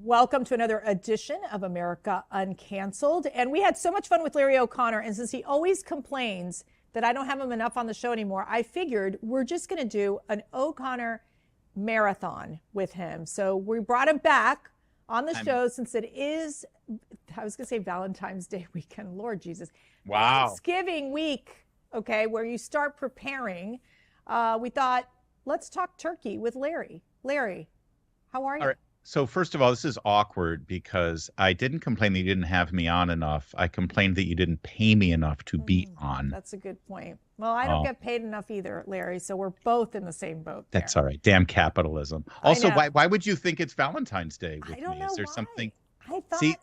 Welcome to another edition of America Uncanceled. And we had so much fun with Larry O'Connor. And since he always complains that I don't have him enough on the show anymore, I figured we're just going to do an O'Connor marathon with him. So we brought him back on the show since it is, I was going to say Valentine's Day weekend. Lord Jesus. Wow. Thanksgiving week, okay, where you start preparing. We thought, let's talk turkey with Larry. Larry, how are you? All right. So first of all, this is awkward because I didn't complain that you didn't have me on enough. I complained that you didn't pay me enough to be on. That's a good point. Well, I don't get paid enough either, Larry, so we're both in the same boat there. That's all right. Damn capitalism. Also, why would you think it's Valentine's Day with I don't me? know Is there why. something? I thought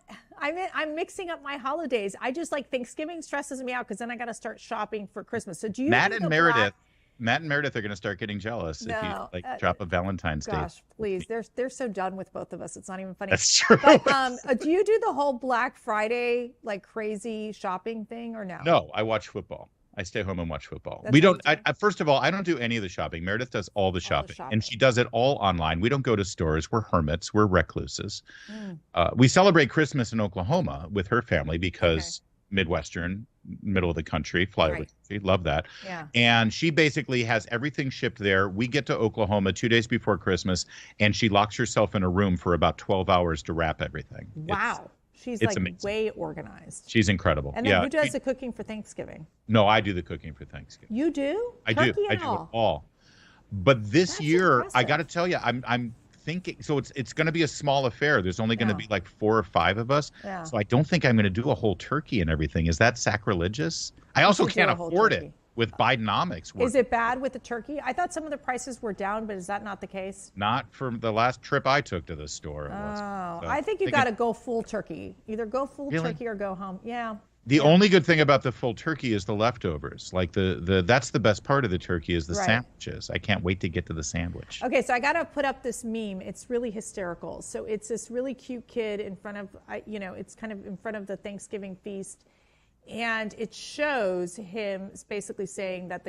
I'm mixing up my holidays. I just like Thanksgiving stresses me out because then I got to start shopping for Christmas. So do you? Matt and Meredith are going to start getting jealous if you drop a Valentine's Day. Gosh, please. They're so done with both of us. It's not even funny. That's true. But do you do the whole Black Friday like crazy shopping thing or no? No, I watch football. I stay home and watch football. That's We don't. First of all, I don't do any of the shopping. Meredith does all the shopping, and she does it all online. We don't go to stores. We're hermits. We're recluses. We celebrate Christmas in Oklahoma with her family because Midwestern, middle of the country, flyover country, love that. Yeah. And she basically has everything shipped there. We get to Oklahoma 2 days before Christmas, and she locks herself in a room for about 12 hours to wrap everything. Wow. She's like amazing. Way organized. She's incredible. And then who does the cooking for Thanksgiving? No, I do the cooking for Thanksgiving. You do? I do it all. But this year, impressive. I got to tell you, I'm thinking, so it's going to be a small affair. There's only going to be like 4 or 5 of us. Yeah. So I don't think I'm going to do a whole turkey and everything. Is that sacrilegious? I also can't afford it with Bidenomics. Is it bad with the turkey? I thought some of the prices were down, but is that not the case? Not from the last trip I took to the store. So I think you got to go full turkey. Either go full turkey or go home. Yeah. The only good thing about the full turkey is the leftovers. Like that's the best part of the turkey is the sandwiches. I can't wait to get to the sandwich. Okay, so I got to put up this meme. It's really hysterical. So it's this really cute kid in front of, it's kind of in front of the Thanksgiving feast. And it shows him basically saying that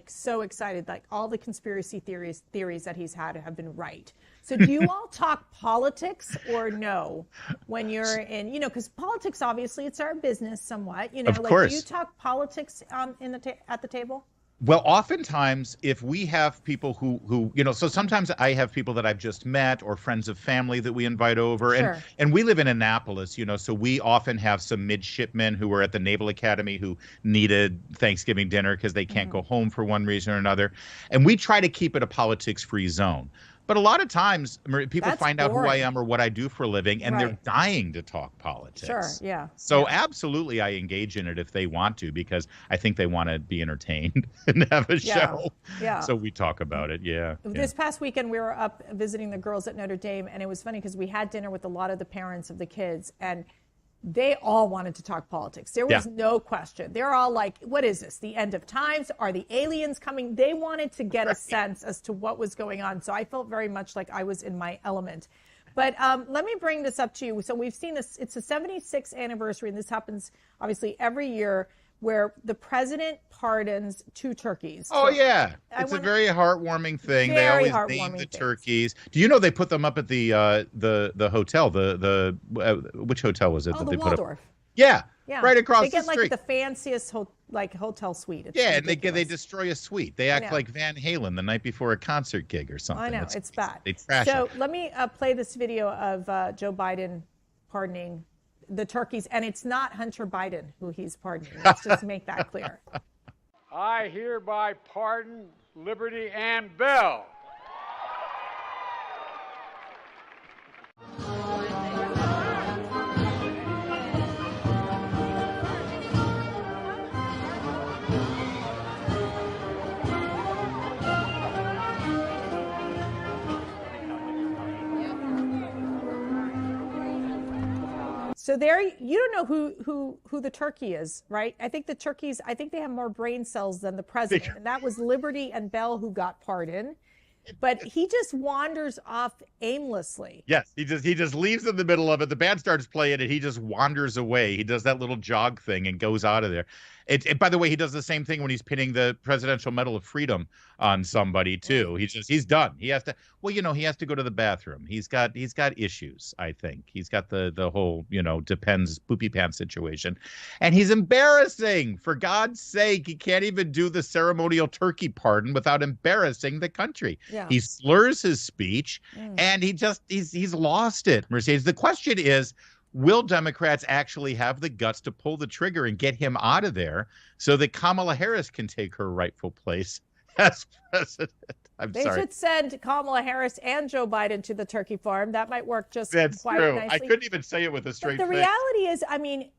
so excited, like all the conspiracy theories that he's had have been right. So do you all talk politics or no when you're in, because politics, obviously it's our business somewhat, of course. Do you talk politics at the table? Well, oftentimes, if we have people who so sometimes I have people that I've just met or friends of family that we invite over. And we live in Annapolis, so we often have some midshipmen who are at the Naval Academy who needed Thanksgiving dinner because they can't go home for one reason or another. And we try to keep it a politics-free zone. But a lot of times people find out who I am or what I do for a living, and they're dying to talk politics. Sure, yeah. So absolutely I engage in it if they want to, because I think they want to be entertained and have a show. Yeah. So we talk about it, This past weekend we were up visiting the girls at Notre Dame, and it was funny because we had dinner with a lot of the parents of the kids, and they all wanted to talk politics. There was no question. They're all like, what is this? The end of times? Are the aliens coming? They wanted to get a sense as to what was going on. So I felt very much like I was in my element. But let me bring this up to you. So we've seen this. It's the 76th anniversary, and this happens obviously every year, where the president pardons 2 turkeys. Oh, yeah. It's a very heartwarming thing. They always name the turkeys. Do you know they put them up at the hotel? Which hotel was it that the they Waldorf. Put up? Yeah. Right across the street. They get like the fanciest hotel suite. It's and they destroy a suite. They act like Van Halen the night before a concert gig or something. I know. It's bad. They trash it. So it. let me play this video of Joe Biden pardoning the turkeys, and it's not Hunter Biden who he's pardoning. Let's just make that clear. I hereby pardon Liberty and Bell. So there, you don't know who the turkey is, right? I think the turkeys, they have more brain cells than the president. And that was Liberty and Bell who got pardoned. But he just wanders off aimlessly. Yes, he just leaves in the middle of it. The band starts playing and he just wanders away. He does that little jog thing and goes out of there. By the way, he does the same thing when he's pinning the Presidential Medal of Freedom on somebody too. He's done. He has to. Well, he has to go to the bathroom. He's got issues. I think he's got the whole depends poopy pants situation, and he's embarrassing. For God's sake, he can't even do the ceremonial turkey pardon without embarrassing the country. Yeah. He slurs his speech, and he's lost it. Mercedes. The question is, will Democrats actually have the guts to pull the trigger and get him out of there so that Kamala Harris can take her rightful place as president? They should send Kamala Harris and Joe Biden to the turkey farm. That might work just quite true. nicely. I couldn't even say it with a straight face. The face. reality is, I mean,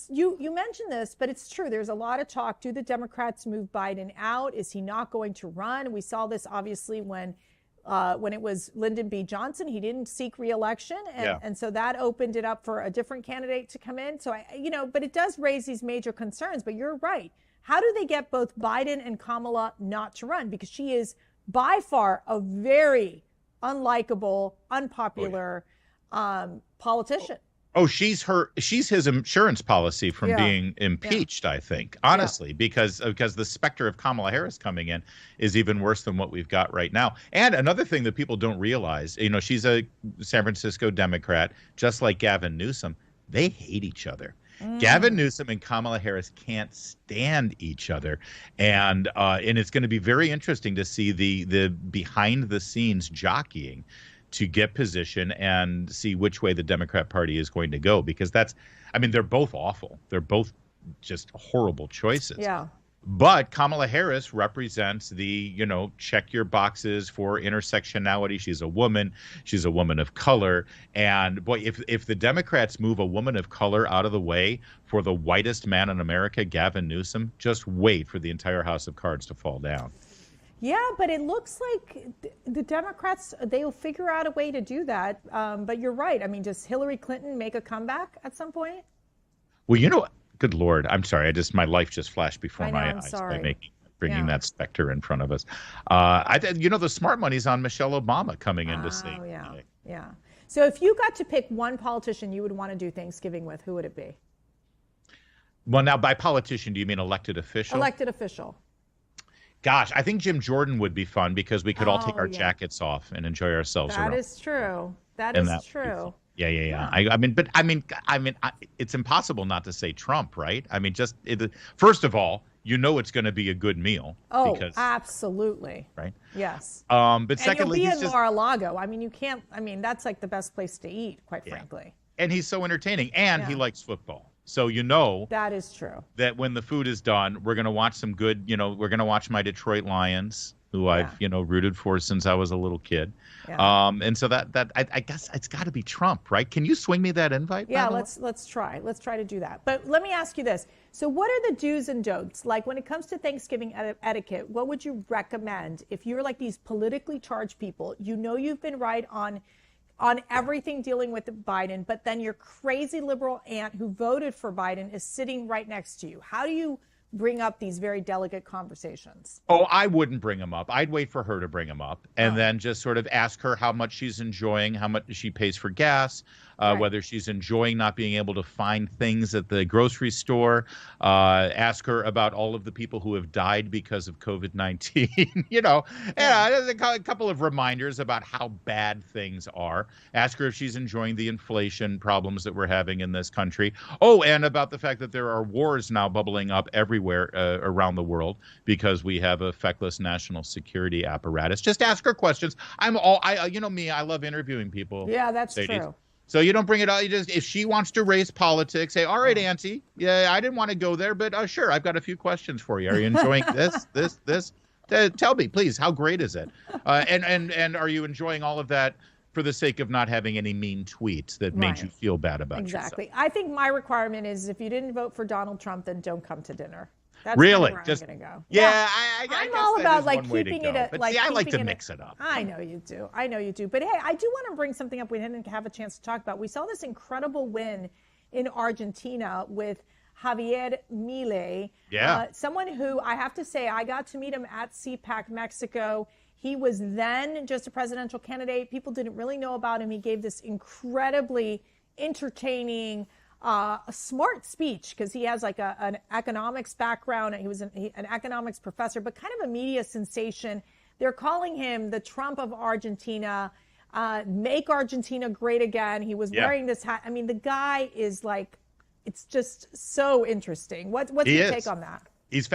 you mentioned this, but it's true. There's a lot of talk. Do the Democrats move Biden out? Is he not going to run? We saw this obviously when it was Lyndon B. Johnson. He didn't seek re-election, and so that opened it up for a different candidate to come in. So but it does raise these major concerns. But you're right. How do they get both Biden and Kamala not to run? Because she is by far a very unlikable, unpopular politician. Oh, she's his insurance policy from being impeached, I think, honestly, because the specter of Kamala Harris coming in is even worse than what we've got right now. And another thing that people don't realize, she's a San Francisco Democrat, just like Gavin Newsom. They hate each other. Gavin Newsom and Kamala Harris can't stand each other, and it's going to be very interesting to see the behind the scenes jockeying to get position and see which way the Democrat Party is going to go, because they're both awful. They're both just horrible choices. Yeah. But Kamala Harris represents the, check your boxes for intersectionality. She's a woman. She's a woman of color. And boy, if the Democrats move a woman of color out of the way for the whitest man in America, Gavin Newsom, just wait for the entire house of cards to fall down. Yeah, but it looks like the Democrats, they'll figure out a way to do that. But you're right. I mean, does Hillary Clinton make a comeback at some point? Well, good Lord, I'm sorry. My life just flashed before my eyes by bringing that specter in front of us. The smart money's on Michelle Obama coming in to see. Oh, yeah. So if you got to pick one politician you would want to do Thanksgiving with, who would it be? Well, now by politician, do you mean elected official? Elected official. Gosh, I think Jim Jordan would be fun because we could all take our jackets off and enjoy ourselves. That is true. That is true. Yeah. I mean, it's impossible not to say Trump, right? I mean, first of all, it's going to be a good meal. Oh, absolutely. Right. Yes. But secondly, and you'll be in Mar-a-Lago. I mean, you can't. I mean, that's like the best place to eat, quite frankly. And he's so entertaining, and he likes football. So that is true. That when the food is done, we're going to watch some good. We're going to watch my Detroit Lions, who I've rooted for since I was a little kid. Yeah. And so that I guess it's got to be Trump, right? Can you swing me that invite? Yeah, let's try. Let's try to do that. But let me ask you this. So what are the do's and don'ts? Like when it comes to Thanksgiving etiquette, what would you recommend if you're like these politically charged people? You've been right on everything dealing with Biden, but then your crazy liberal aunt who voted for Biden is sitting right next to you. How do you bring up these very delicate conversations? Oh, I wouldn't bring them up. I'd wait for her to bring them up and then just sort of ask her how much she's enjoying, how much she pays for gas, whether she's enjoying not being able to find things at the grocery store. Ask her about all of the people who have died because of COVID-19, a couple of reminders about how bad things are. Ask her if she's enjoying the inflation problems that we're having in this country. Oh, and about the fact that there are wars now bubbling up everywhere around the world because we have a feckless national security apparatus. Just ask her questions. I love interviewing people. Yeah, that's true. So you don't bring it out. If she wants to raise politics, say, all right, Auntie, I didn't want to go there, but sure, I've got a few questions for you. Are you enjoying this? Tell me, please, how great is it? And are you enjoying all of that for the sake of not having any mean tweets that made you feel bad about yourself? Exactly. I think my requirement is if you didn't vote for Donald Trump, then don't come to dinner. That's really where I'm going to go. Yeah, I'm all about keeping it. I like to mix it up. I know you do. But hey, I do want to bring something up we didn't have a chance to talk about. We saw this incredible win in Argentina with Javier Milei. Yeah. Someone who I have to say, I got to meet him at CPAC Mexico. He was then just a presidential candidate. People didn't really know about him. He gave this incredibly entertaining a smart speech because he has like an economics background. He was an economics professor, but kind of a media sensation. They're calling him the Trump of Argentina, make Argentina great again. He was wearing this hat. I mean, the guy is like, it's just so interesting. What's your take on that?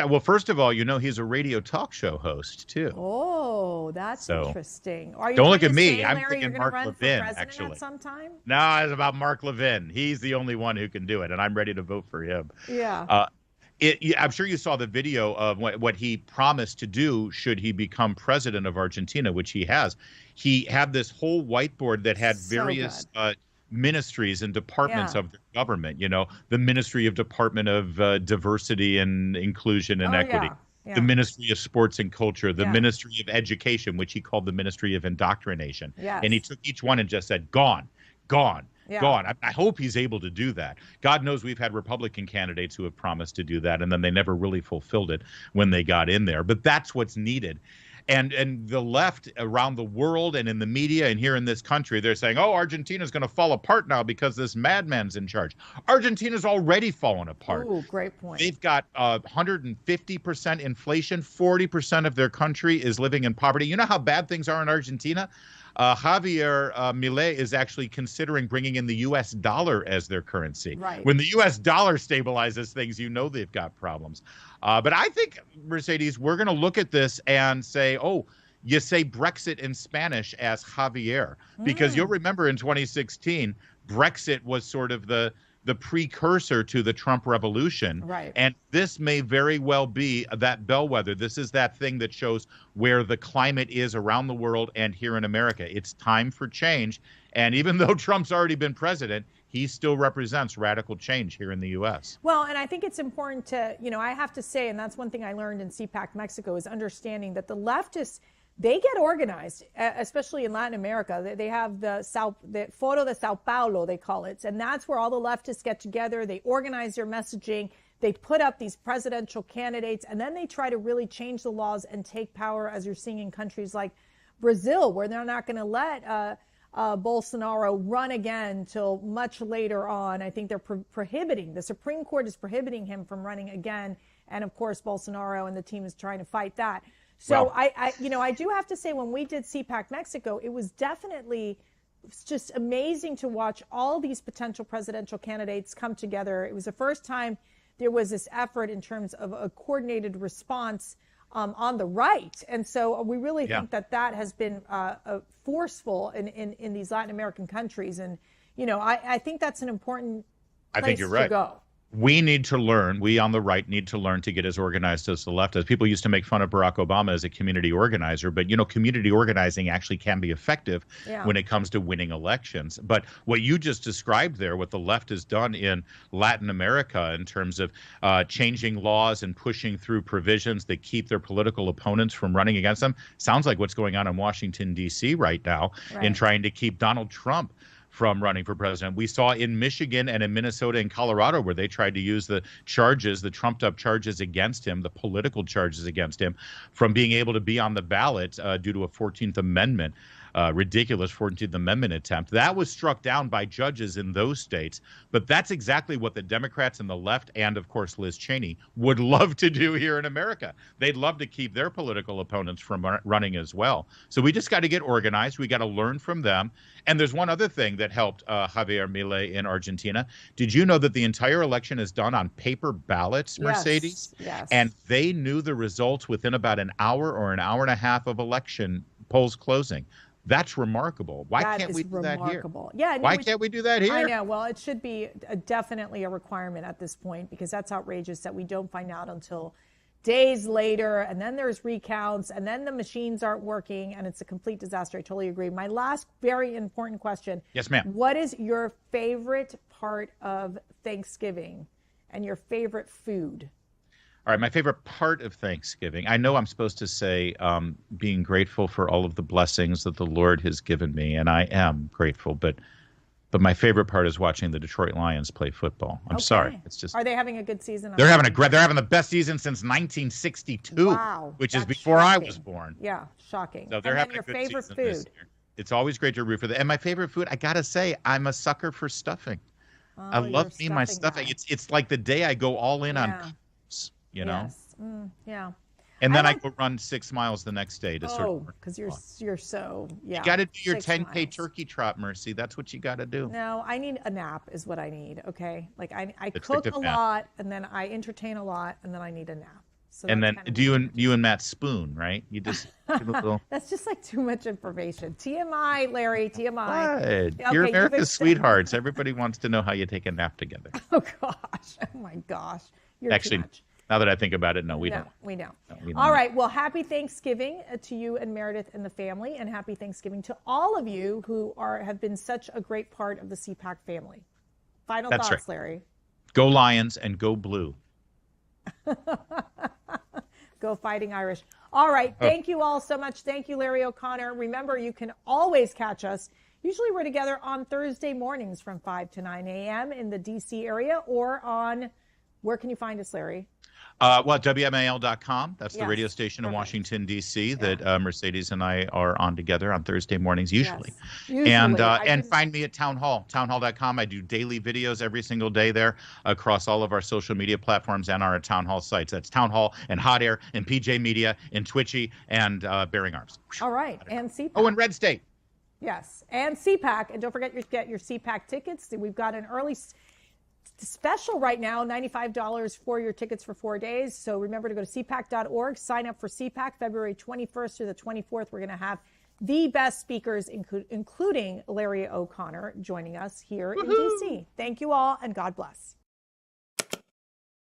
Well, first of all, he's a radio talk show host too. Oh, that's interesting. Are you don't look at me. Say, I'm Larry, thinking you're Mark Levin, actually. At some time? No, it's about Mark Levin. He's the only one who can do it, and I'm ready to vote for him. Yeah. I'm sure you saw the video of what he promised to do should he become president of Argentina, which he has. He had this whole whiteboard that had various ministries and departments of the government, the Ministry of Department of Diversity and Inclusion and Equity, the Ministry of Sports and Culture, the Ministry of Education, which he called the Ministry of Indoctrination. Yes. And he took each one and just said, gone. Gone. I hope he's able to do that. God knows we've had Republican candidates who have promised to do that, and then they never really fulfilled it when they got in there. But that's what's needed. And the left around the world and in the media and here in this country, they're saying, oh, Argentina's going to fall apart now because this madman's in charge. Argentina's already fallen apart. Ooh, great point. They've got 150% inflation. 40% of their country is living in poverty. You know how bad things are in Argentina? Javier Milei is actually considering bringing in the U.S. dollar as their currency. Right. When the U.S. dollar stabilizes things, they've got problems. But I think, Mercedes, we're going to look at this and say, oh, you say Brexit in Spanish as Javier, because you'll remember in 2016, Brexit was sort of the precursor to the Trump revolution. Right. And this may very well be that bellwether. This is that thing that shows where the climate is around the world and here in America. It's time for change. And even though Trump's already been president, he still represents radical change here in the U.S. Well, and I think it's important to, I have to say, and that's one thing I learned in CPAC Mexico, is understanding that the leftists, they get organized, especially in Latin America. They have the Foro de Sao Paulo, they call it. And that's where all the leftists get together. They organize their messaging. They put up these presidential candidates, and then they try to really change the laws and take power, as you're seeing in countries like Brazil, where they're not going to let Bolsonaro run again till much later on. I think they're prohibiting, the Supreme Court is prohibiting him from running again. And of course, Bolsonaro and the team is trying to fight that. So I do have to say, when we did CPAC Mexico, it was definitely just amazing to watch all these potential presidential candidates come together. It was the first time there was this effort in terms of a coordinated response on the right. And so we really think that has been forceful in these Latin American countries. And, I think that's an important place to go. We need to learn, we on the right need to learn to get as organized as the left is. People used to make fun of Barack Obama as a community organizer, but community organizing actually can be effective when it comes to winning elections. But what you just described there, what the left has done in Latin America in terms of changing laws and pushing through provisions that keep their political opponents from running against them, sounds like what's going on in Washington, D.C. right now in trying to keep Donald Trump from running for president. We saw in Michigan and in Minnesota and Colorado where they tried to use the trumped up charges against him, the political charges against him, from being able to be on the ballot due to a 14th Amendment, ridiculous 14th Amendment attempt. That was struck down by judges in those states. But that's exactly what the Democrats and the left, and of course Liz Cheney, would love to do here in America. They'd love to keep their political opponents from running as well. So we just got to get organized. We got to learn from them. And there's one other thing that helped Javier Milei in Argentina. Did you know that the entire election is done on paper ballots, Mercedes? Yes. And they knew the results within about an hour or an hour and a half of election polls closing. That's remarkable. Why can't we do that here? Yeah. Why can't we do that here? I know. Well, it should be definitely a requirement at this point, because that's outrageous that we don't find out until days later, and then there's recounts, and then the machines aren't working, and it's a complete disaster. I totally agree. My last very important question. Yes, ma'am. What is your favorite part of Thanksgiving and your favorite food? All right, my favorite part of Thanksgiving. I know I'm supposed to say being grateful for all of the blessings that the Lord has given me, and I am grateful, but my favorite part is watching the Detroit Lions play football. I'm sorry. It's just. Are they having a good season? They're having the best season since 1962, which is before I was born. Yeah, shocking. So they're having a good season this year. It's always great to root for them. And my favorite food, I got to say, I'm a sucker for stuffing. Oh, I love me my stuff. guy. It's like the day I go all in on carbs, you know. Yes. Yeah. And then I go run 6 miles the next day to sort of. Because you're so You got to do your 10K miles. turkey trot, Mercy. That's what you got to do. No, I need a nap is what I need. Okay, like I cook a lot and then I entertain a lot and then I need a nap. So and then you and Matt spoon, right? You just That's just like too much information. TMI, Larry. TMI. Good. You're America's sweethearts. Everybody wants to know how you take a nap together. Oh gosh. Oh my gosh. You're actually. Too much. Now that I think about it, no, we don't. We don't. No, we don't. All right. Well, happy Thanksgiving to you and Meredith and the family, and happy Thanksgiving to all of you who have been such a great part of the CPAC family. Final thoughts, right. Larry. Go Lions and go blue. Go Fighting Irish. All right. Thank you all so much. Thank you, Larry O'Connor. Remember, you can always catch us. Usually we're together on Thursday mornings from 5 to 9 a.m. in the D.C. area, or on, where can you find us, Larry? WMAL.com. That's the radio station in Washington, D.C. that Mercedes and I are on together on Thursday mornings, usually. Yes. And find me at Town Hall, townhall.com. I do daily videos every single day there across all of our social media platforms and our Town Hall sites. That's Town Hall and Hot Air and PJ Media and Twitchy and Bearing Arms. All right. And CPAC. Oh, and Red State. Yes. And CPAC. And don't forget to get your CPAC tickets. We've got an early special right now, $95 for your tickets for 4 days. So remember to go to cpac.org, sign up for CPAC February 21st through the 24th. We're going to have the best speakers, including Larry O'Connor, joining us here in D.C. Thank you all, and God bless.